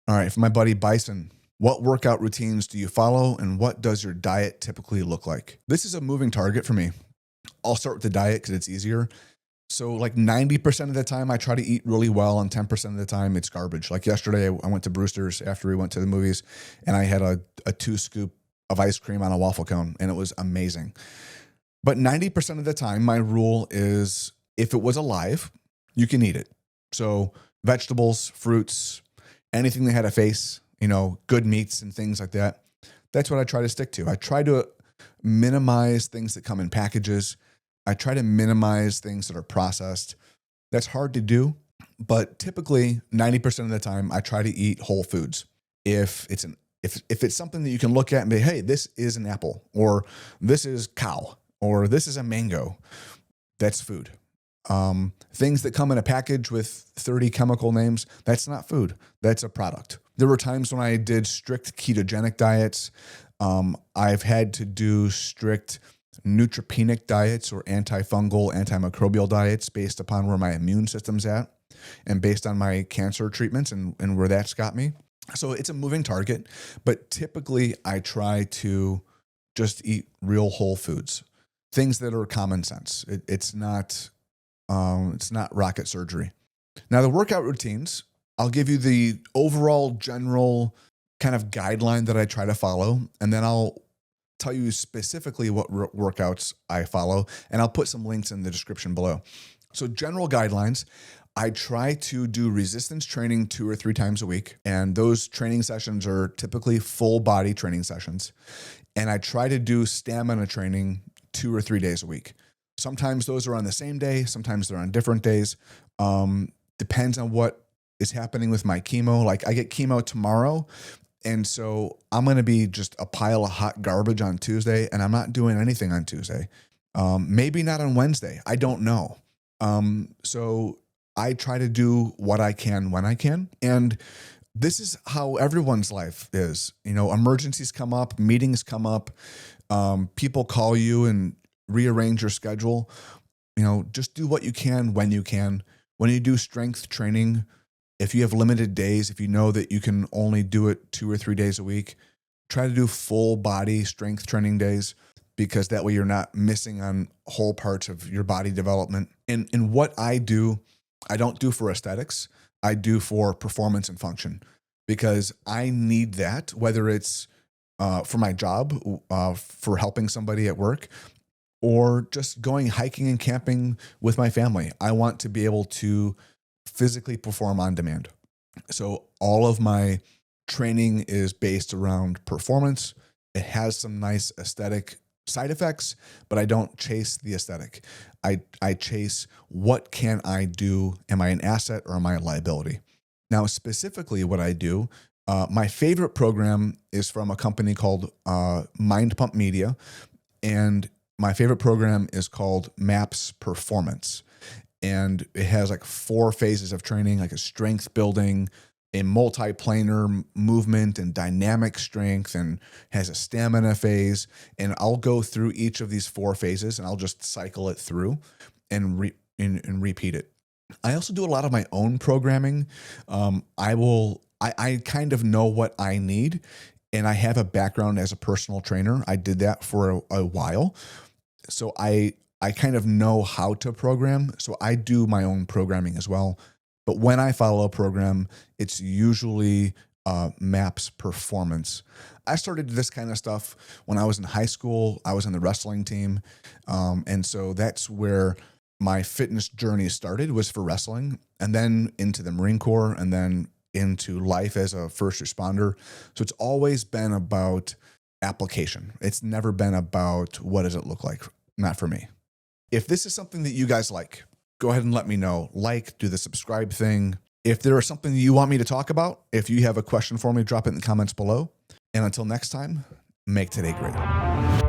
All right, for my buddy Bison, what workout routines do you follow and what does your diet typically look like? This is a moving target for me. I'll start with the diet because it's easier. So like 90% of the time I try to eat really well and 10% of the time it's garbage. Like yesterday I went to Brewster's after we went to the movies and I had a 2-scoop of ice cream on a waffle cone and it was amazing. But 90% of the time my rule is if it was alive, you can eat it. So vegetables, fruits, anything that had a face, good meats and things like that. That's what I try to stick to. I try to minimize things that come in packages. I try to minimize things that are processed. That's hard to do, but typically 90% of the time I try to eat whole foods. If it's something that you can look at and be, hey, this is an apple, or this is cow, or this is a mango, that's food. Things that come in a package with 30 chemical names, that's not food. That's a product. There were times when I did strict ketogenic diets. I've had to do strict neutropenic diets or antifungal, antimicrobial diets based upon where my immune system's at and based on my cancer treatments and where that's got me. So it's a moving target, but typically I try to just eat real whole foods, things that are common sense. It's not rocket surgery. Now the workout routines, I'll give you the overall general kind of guideline that I try to follow, and then I'll tell you specifically what workouts I follow, and I'll put some links in the description below. So general guidelines, I try to do resistance training 2 or 3 times a week, and those training sessions are typically full body training sessions. And I try to do stamina training 2 or 3 days a week. Sometimes those are on the same day, sometimes they're on different days. Depends on what is happening with my chemo. Like I get chemo tomorrow, and so I'm going to be just a pile of hot garbage on Tuesday, and I'm not doing anything on Tuesday. Maybe not on Wednesday. I don't know. So I try to do what I can when I can. And this is how everyone's life is. Emergencies come up, meetings come up, people call you and rearrange your schedule. Just do what you can when you can. When you do strength training, if you have limited days, if you know that you can only do it 2 or 3 days a week, try to do full body strength training days, because that way you're not missing on whole parts of your body development. And what I do, I don't do for aesthetics. I do for performance and function, because I need that, whether it's for my job, for helping somebody at work, or just going hiking and camping with my family. I want to be able to physically perform on demand. So all of my training is based around performance. It has some nice aesthetic side effects, but I don't chase the aesthetic. I chase what can I do? Am I an asset or am I a liability? Now, specifically what I do, my favorite program is from a company called Mind Pump Media, and my favorite program is called MAPS Performance. And it has like 4 phases of training, like a strength building, a multi-planar movement and dynamic strength, and has a stamina phase. And I'll go through each of these 4 phases and I'll just cycle it through and repeat it. I also do a lot of my own programming. I kind of know what I need, and I have a background as a personal trainer. I did that for a while. So I kind of know how to program. So I do my own programming as well. But when I follow a program, it's usually MAPS Performance. I started this kind of stuff when I was in high school. I was on the wrestling team. And so that's where my fitness journey started, was for wrestling, and then into the Marine Corps, and then into life as a first responder. So it's always been about application. It's never been about what does it look like. Not for me. If this is something that you guys like, go ahead and let me know. Do the subscribe thing. If there is something you want me to talk about, if you have a question for me, drop it in the comments below. And until next time, make today great.